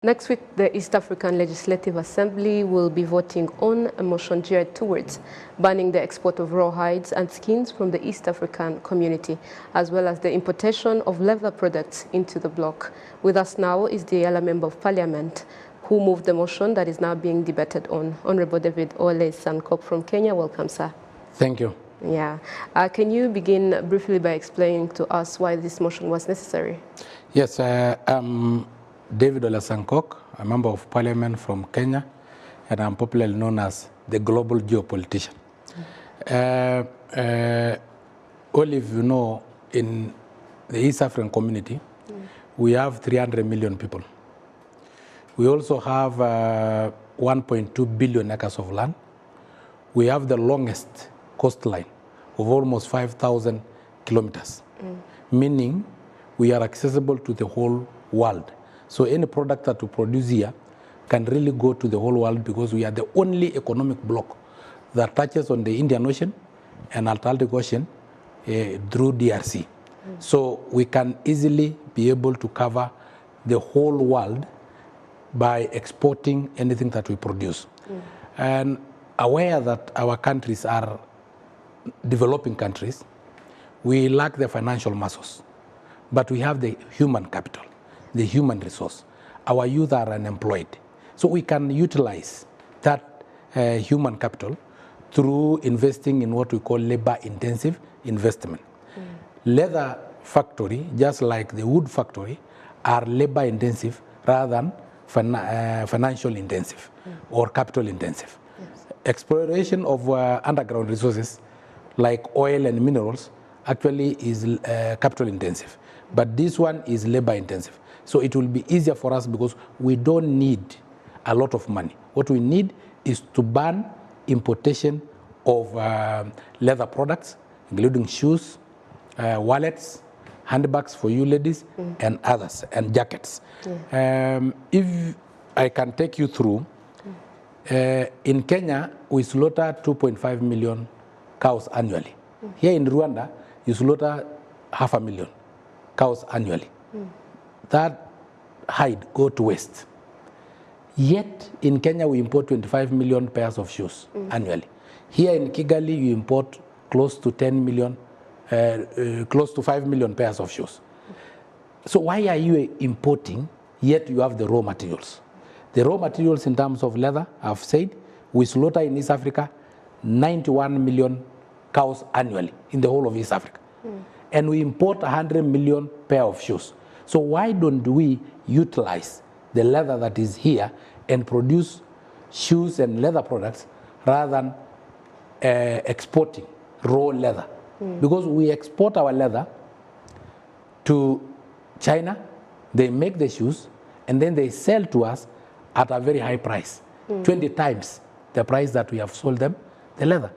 Next week, the East African Legislative Assembly will be voting on a motion geared towards banning the export of raw hides and skins from the East African community, as well as the importation of leather products into the bloc. With us now is the EALA Member of Parliament who moved the motion that is now being debated on. Honorable David Ole Sankok from Kenya. Welcome, sir. Thank you. Yeah. Can you begin briefly by explaining to us why this motion was necessary? Yes, David Ole Sankok, a member of parliament from Kenya, and I'm popularly known as the global geopolitician. Olive, you know, in the East African community, we have 300 million people. We also have 1.2 billion acres of land. We have the longest coastline of almost 5,000 kilometers, meaning we are accessible to the whole world. So any product that we produce here can really go to the whole world because we are the only economic bloc that touches on the Indian Ocean and Atlantic Ocean through DRC. So we can easily be able to cover the whole world by exporting anything that we produce. And aware that our countries are developing countries, we lack the financial muscles, but we have the human capital, the human resource. Our youth are unemployed. So we can utilize that human capital through investing in what we call labor-intensive investment. Leather factory, just like the wood factory, are labor-intensive rather than financial intensive or capital intensive. Yes. Exploration of underground resources like oil and minerals actually is capital intensive, but this one is labor intensive. So it will be easier for us because we don't need a lot of money. What we need is to ban importation of leather products, including shoes, wallets, handbags for you ladies, and others, and jackets. If I can take you through, in Kenya, we slaughter 2.5 million cows annually. Here in Rwanda, you slaughter 500,000 cows annually. That hide go to waste. Yet in Kenya we import 25 million pairs of shoes annually. Here in Kigali you import close to 10 million, close to 5 million pairs of shoes. So why are you importing yet you have the raw materials? The raw materials in terms of leather, I've said, we slaughter in East Africa 91 million cows annually in the whole of East Africa. And we import 100 million pair of shoes. So why don't we utilize the leather that is here and produce shoes and leather products rather than exporting raw leather? Because we export our leather to China, they make the shoes, and then they sell to us at a very high price, 20 times the price that we have sold them the leather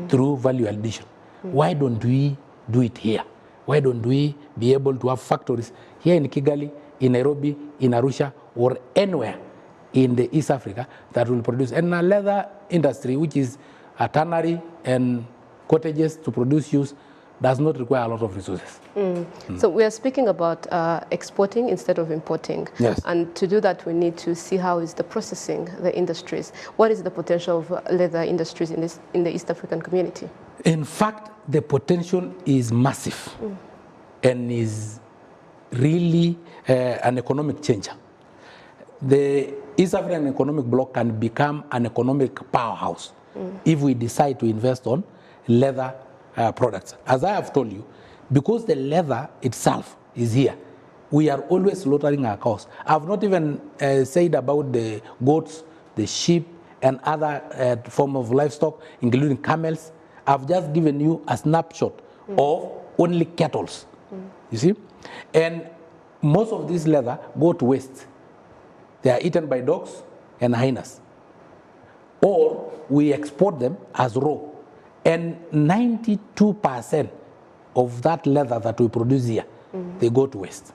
through value addition. Why don't we do it here? Why don't we be able to have factories here in Kigali, in Nairobi, in Arusha, or anywhere in the East Africa that will produce? And a leather industry, which is a tannery and cottages to produce shoes, does not require a lot of resources. So we are speaking about exporting instead of importing. Yes. And to do that, we need to see how is the processing, the industries. What is the potential of leather industries in the East African community? In fact, the potential is massive and is really an economic changer. The East African economic bloc can become an economic powerhouse if we decide to invest on leather products. As I have told you, because the leather itself is here, we are always slaughtering our cows. I've not even said about the goats, the sheep, and other form of livestock, including camels. I've just given you a snapshot of only cattle. You see? And most of this leather go to waste. They are eaten by dogs and hyenas. Or we export them as raw. And 92% of that leather that we produce here, they go to waste.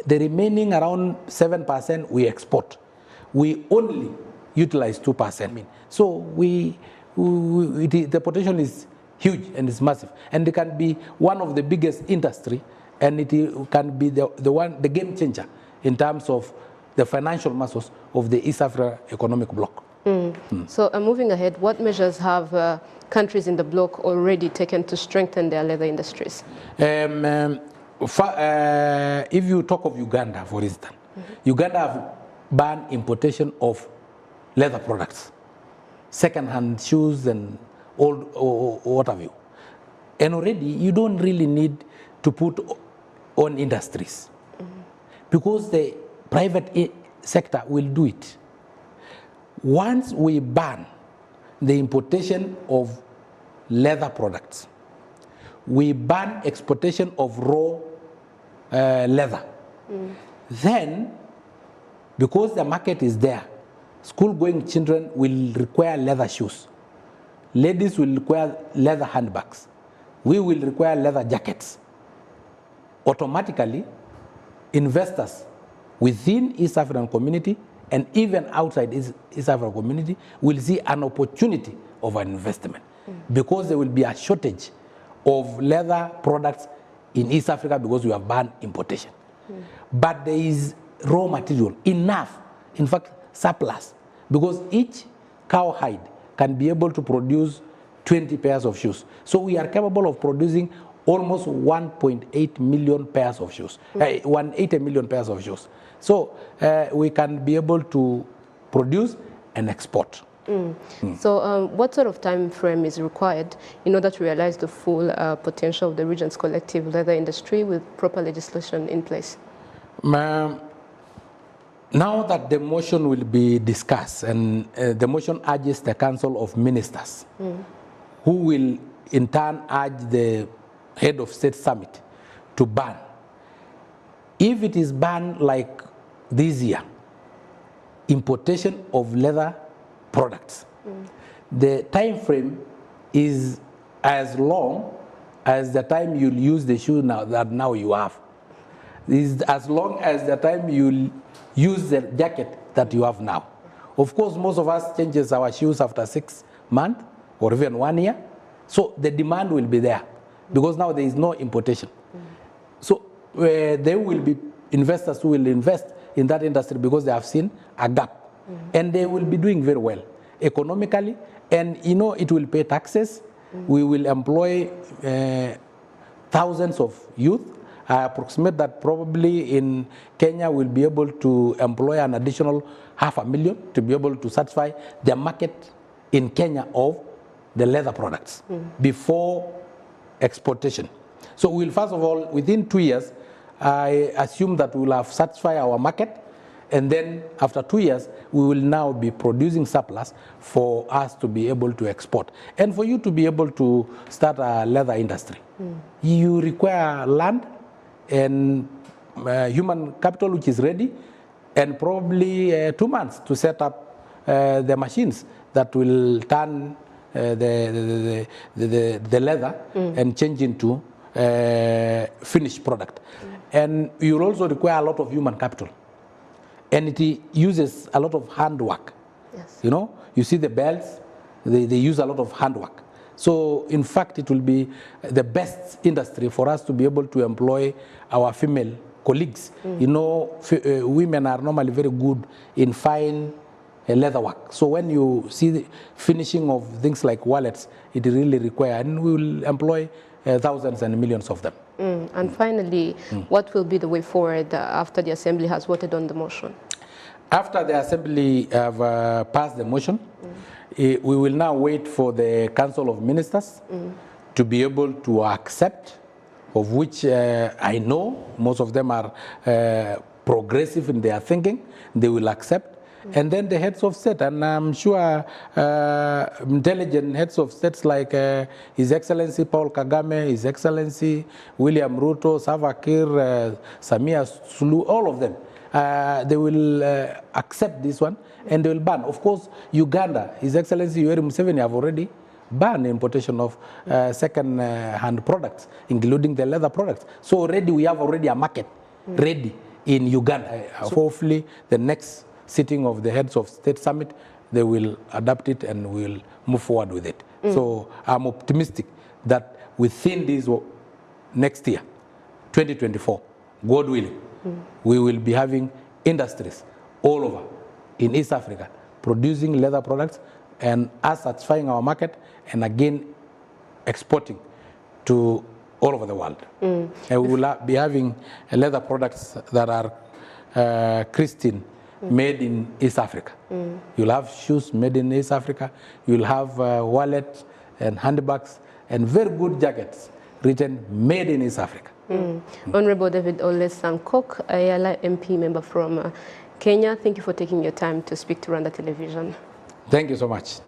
The remaining around 7% we export. We only utilize 2%. So the potential is huge and it's massive. And it can be one of the biggest industry, and it can be the game changer in terms of the financial muscles of the East Africa Economic Bloc. So moving ahead, what measures have countries in the bloc already taken to strengthen their leather industries? If you talk of Uganda, for instance, Uganda have banned importation of leather products, second-hand shoes and old or what have you. And already you don't really need to put on industries because the private sector will do it. Once we ban the importation of leather products, we ban exportation of raw leather. Then, because the market is there, school-going children will require leather shoes. Ladies will require leather handbags. We will require leather jackets. Automatically, investors within East African community and even outside East African community will see an opportunity of an investment because there will be a shortage of leather products in East Africa because we have banned importation. But there is raw material enough, in fact surplus, because each cowhide can be able to produce 20 pairs of shoes. So we are capable of producing almost 1.8 million pairs of shoes, 180 million pairs of shoes. So we can be able to produce and export. So what sort of time frame is required in order to realize the full potential of the region's collective leather industry with proper legislation in place? Now that the motion will be discussed, and the motion urges the Council of Ministers, who will in turn urge the head of state summit to ban. If it is banned like this year, importation of leather products, the time frame is as long as the time you'll use the shoe now you have. Is as long as the time you'll use the jacket that you have now. Of course, most of us changes our shoes after 6 months or even 1 year. So the demand will be there because now there is no importation. So there will be investors who will invest in that industry because they have seen a gap. And they will be doing very well economically. And you know, it will pay taxes. We will employ thousands of youth. I approximate that probably in Kenya we'll be able to employ an additional 500,000 to be able to satisfy the market in Kenya of the leather products before exportation. So we'll first of all, within 2 years, I assume that we'll have satisfied our market, and then after 2 years, we will now be producing surplus for us to be able to export. And for you to be able to start a leather industry, you require land and human capital which is ready, and probably 2 months to set up the machines that will turn the leather and change into finished product. And you will also require a lot of human capital, and it uses a lot of handwork. Yes. You know, you see the belts, they use a lot of handwork. So in fact, it will be the best industry for us to be able to employ our female colleagues. You know, women are normally very good in fine leather work. So when you see the finishing of things like wallets, it really requires, and we will employ thousands and millions of them. And finally, what will be the way forward after the Assembly has voted on the motion? After the Assembly have passed the motion, we will now wait for the Council of Ministers to be able to accept, of which I know most of them are progressive in their thinking. They will accept. And then the heads of state, and I'm sure intelligent heads of states like His Excellency Paul Kagame, His Excellency William Ruto, Salva Kiir, Samia Suluhu, all of them, they will accept this one and they will ban. Of course, Uganda, His Excellency Yoweri Museveni have already banned the importation of second-hand products, including the leather products. So already we have a market ready in Uganda. Hopefully, the next sitting of the heads of state summit, they will adapt it and will move forward with it. So I'm optimistic that within this next year, 2024, God willing, we will be having industries all over in East Africa, producing leather products and us satisfying our market and again exporting to all over the world. And we will be having leather products that are Christian, made in East Africa. You'll have shoes made in East Africa. You'll have wallets and handbags and very good jackets written made in East Africa. Honorable David Ole Sankok, EALA MP member from Kenya, thank you for taking your time to speak to Rwanda Television. Thank you so much.